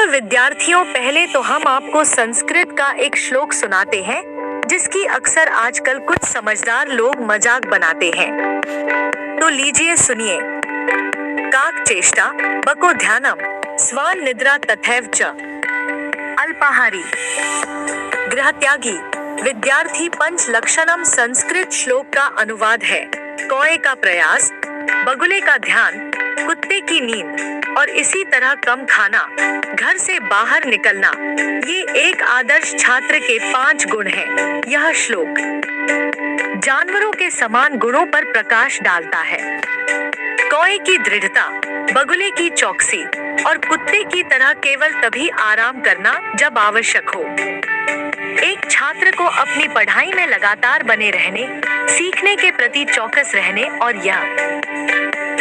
प्रिय विद्यार्थियों, पहले तो हम आपको संस्कृत का एक श्लोक सुनाते हैं जिसकी अक्सर आजकल कुछ समझदार लोग मजाक बनाते हैं। तो लीजिए सुनिए। काक चेष्टा बको ध्यानम स्वान निद्रा तथैव च। अल्पाहारी गृहत्यागी विद्यार्थी पंच लक्षणम संस्कृत श्लोक का अनुवाद है। कौए का प्रयास, बगुले का ध्यान, कुत्ते की नींद और इसी तरह कम खाना, घर से बाहर निकलना, ये एक आदर्श छात्र के 5 गुण हैं। यह श्लोक जानवरों के समान गुणों पर प्रकाश डालता है। कौए की दृढ़ता, बगुले की चौकसी और कुत्ते की तरह केवल तभी आराम करना जब आवश्यक हो। एक छात्र को अपनी पढ़ाई में लगातार बने रहने, सीखने के प्रति चौकस रहने और यह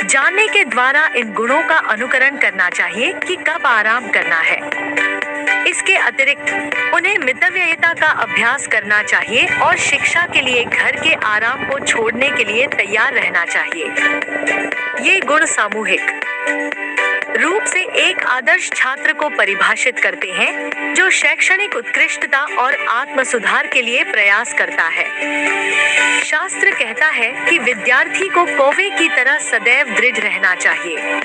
जानने के द्वारा इन गुणों का अनुकरण करना चाहिए कि कब आराम करना है। इसके अतिरिक्त उन्हें मितव्ययिता का अभ्यास करना चाहिए और शिक्षा के लिए घर के आराम को छोड़ने के लिए तैयार रहना चाहिए। ये गुण सामूहिक रूप से एक आदर्श छात्र को परिभाषित करते हैं जो शैक्षणिक उत्कृष्टता और आत्म सुधार के लिए प्रयास करता है। शास्त्र कहता है कि विद्यार्थी को कौवे की तरह सदैव दृढ़ रहना चाहिए।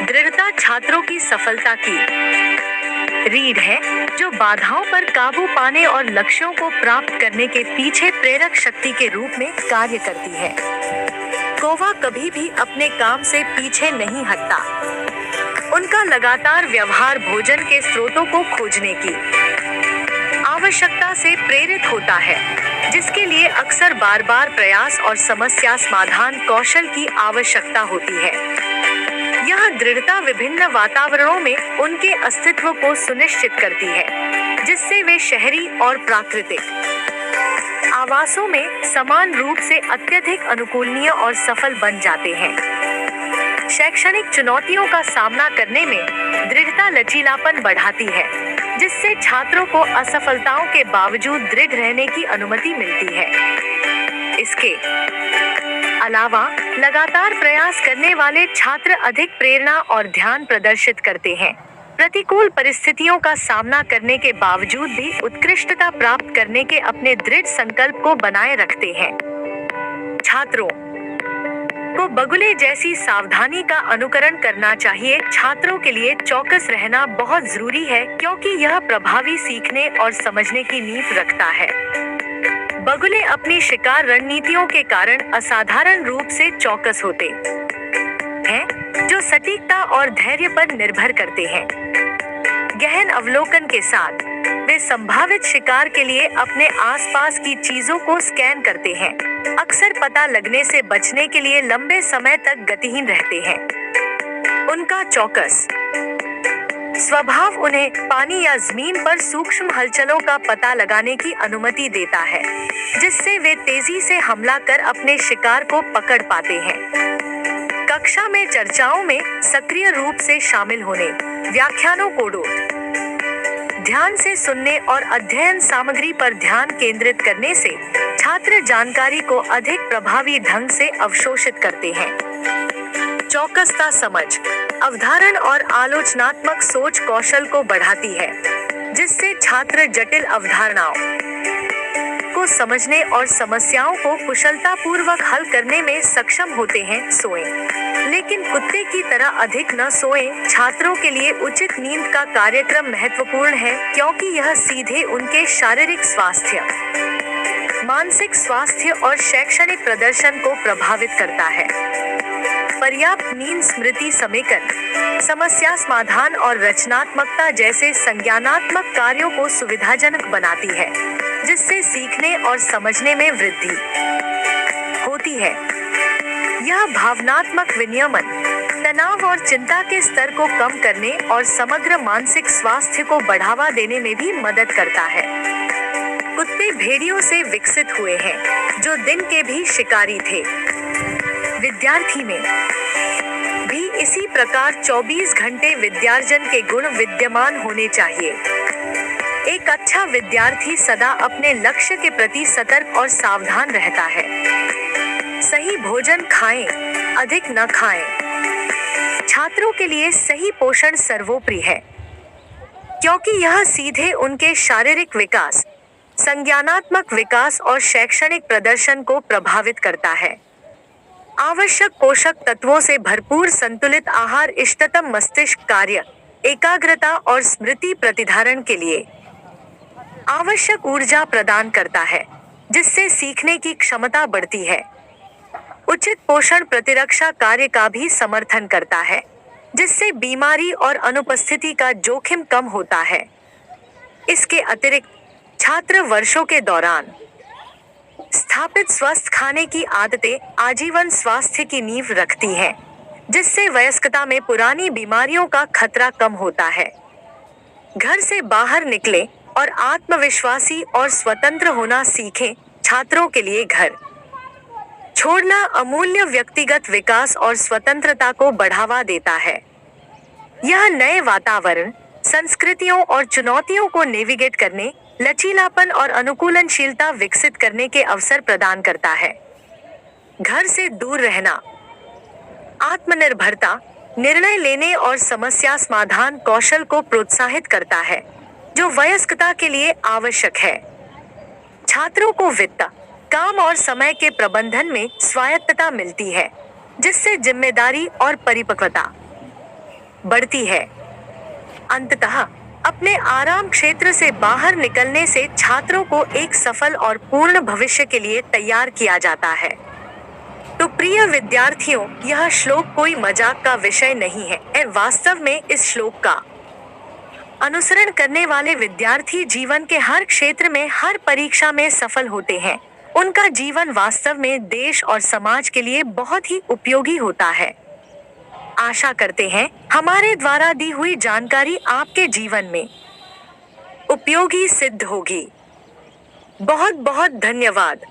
दृढ़ता छात्रों की सफलता की रीढ़ है जो बाधाओं पर काबू पाने और लक्ष्यों को प्राप्त करने के पीछे प्रेरक शक्ति के रूप में कार्य करती है। कौवा कभी भी अपने काम से पीछे नहीं हटता। उनका लगातार व्यवहार भोजन के स्रोतों को खोजने की आवश्यकता से प्रेरित होता है, जिसके लिए अक्सर बार बार प्रयास और समस्या समाधान कौशल की आवश्यकता होती है। यह दृढ़ता विभिन्न वातावरणों में उनके अस्तित्व को सुनिश्चित करती है, जिससे वे शहरी और प्राकृतिक आवासों में समान रूप से अत्यधिक अनुकूलनीय और सफल बन जाते हैं। शैक्षणिक चुनौतियों का सामना करने में दृढ़ता लचीलापन बढ़ाती है, जिससे छात्रों को असफलताओं के बावजूद दृढ़ रहने की अनुमति मिलती है। इसके अलावा लगातार प्रयास करने वाले छात्र अधिक प्रेरणा और ध्यान प्रदर्शित करते हैं। प्रतिकूल परिस्थितियों का सामना करने के बावजूद भी उत्कृष्टता प्राप्त करने के अपने दृढ़ संकल्प को बनाए रखते हैं। छात्रों को बगुले जैसी सावधानी का अनुकरण करना चाहिए। छात्रों के लिए चौकस रहना बहुत जरूरी है, क्योंकि यह प्रभावी सीखने और समझने की नींव रखता है। बगुले अपनी शिकार रणनीतियों के कारण असाधारण रूप से चौकस होते हैं, जो सटीकता और धैर्य पर निर्भर करते हैं। गहन अवलोकन के साथ वे संभावित शिकार के लिए अपने आसपास की चीजों को स्कैन करते हैं। अक्सर पता लगने से बचने के लिए लंबे समय तक गतिहीन रहते हैं। उनका चौकस स्वभाव उन्हें पानी या जमीन पर सूक्ष्म हलचलों का पता लगाने की अनुमति देता है, जिससे वे तेजी से हमला कर अपने शिकार को पकड़ पाते हैं। कक्षा में चर्चाओं में सक्रिय रूप से शामिल होने, व्याख्यानों को ध्यान से सुनने और अध्ययन सामग्री पर ध्यान केंद्रित करने से छात्र जानकारी को अधिक प्रभावी ढंग से अवशोषित करते हैं। चौकसता समझ, अवधारण और आलोचनात्मक सोच कौशल को बढ़ाती है, जिससे छात्र जटिल अवधारणाओं को समझने और समस्याओं को कुशलतापूर्वक हल करने में सक्षम होते हैं। सोएं, लेकिन कुत्ते की तरह अधिक न सोएं। छात्रों के लिए उचित नींद का कार्यक्रम महत्वपूर्ण है, क्योंकि यह सीधे उनके शारीरिक स्वास्थ्य, मानसिक स्वास्थ्य और शैक्षणिक प्रदर्शन को प्रभावित करता है। पर्याप्त नींद स्मृति समेकन, समस्या समाधान और रचनात्मकता जैसे संज्ञानात्मक कार्यों को सुविधाजनक बनाती है, जिससे सीखने और समझने में वृद्धि होती है। यह भावनात्मक विनियमन, तनाव और चिंता के स्तर को कम करने और समग्र मानसिक स्वास्थ्य को बढ़ावा देने में भी मदद करता है। कुत्ते भेड़ियों से विकसित हुए हैं, जो दिन के भी शिकारी थे। विद्यार्थी में भी इसी प्रकार 24 घंटे विद्यार्जन के गुण विद्यमान होने चाहिए। एक अच्छा विद्यार्थी सदा अपने लक्ष्य के प्रति सतर्क और सावधान रहता है। सही भोजन खाएं, अधिक न खाएं। छात्रों के लिए सही पोषण सर्वोपरि है। क्योंकि यह सीधे उनके शारीरिक विकास, संज्ञानात्मक विकास और शैक्षणिक प्रदर्शन को प्रभावित करता है। आवश्यक पोषक तत्वों से भरपूर संतुलित आहार इष्टतम मस्तिष्क कार्य, एकाग्रता और स्मृति प्रतिधारण के लिए आवश्यक ऊर्जा प्रदान करता है, जिससे सीखने की क्षमता बढ़ती है। उचित पोषण प्रतिरक्षा कार्य का भी समर्थन करता है, जिससे बीमारी और अनुपस्थिति का जोखिम कम होता है। इसके अतिरिक्त छात्र वर्षों के दौरान स्थापित स्वस्थ खाने की आदतें आजीवन स्वास्थ्य की नींव रखती हैं, जिससे वयस्कता में पुरानी बीमारियों का खतरा कम होता है। घर से बाहर निकलें और आत्मविश्वासी और स्वतंत्र होना सीखें। छात्रों के लिए घर छोड़ना अमूल्य व्यक्तिगत विकास और स्वतंत्रता को बढ़ावा देता है। यह नए वातावरण, संस्कृतियों और चुनौतियों को नेविगेट करने, लचीलापन और अनुकूलनशीलता विकसित करने के अवसर प्रदान करता है। घर से दूर रहना आत्मनिर्भरता, निर्णय लेने और समस्या समाधान कौशल को प्रोत्साहित करता है, जो वयस्कता के लिए आवश्यक है। छात्रों को वित्त, काम और समय के प्रबंधन में स्वायत्तता मिलती है, जिससे जिम्मेदारी और परिपक्वता बढ़ती है। अंततः अपने आराम क्षेत्र से बाहर निकलने से छात्रों को एक सफल और पूर्ण भविष्य के लिए तैयार किया जाता है। तो प्रिय विद्यार्थियों, यह श्लोक कोई मजाक का विषय नहीं है। वास्तव में इस श्लोक का अनुसरण करने वाले विद्यार्थी जीवन के हर क्षेत्र में, हर परीक्षा में सफल होते हैं। उनका जीवन वास्तव में देश और समाज के लिए बहुत ही उपयोगी होता है। आशा करते हैं हमारे द्वारा दी हुई जानकारी आपके जीवन में उपयोगी सिद्ध होगी। बहुत बहुत धन्यवाद।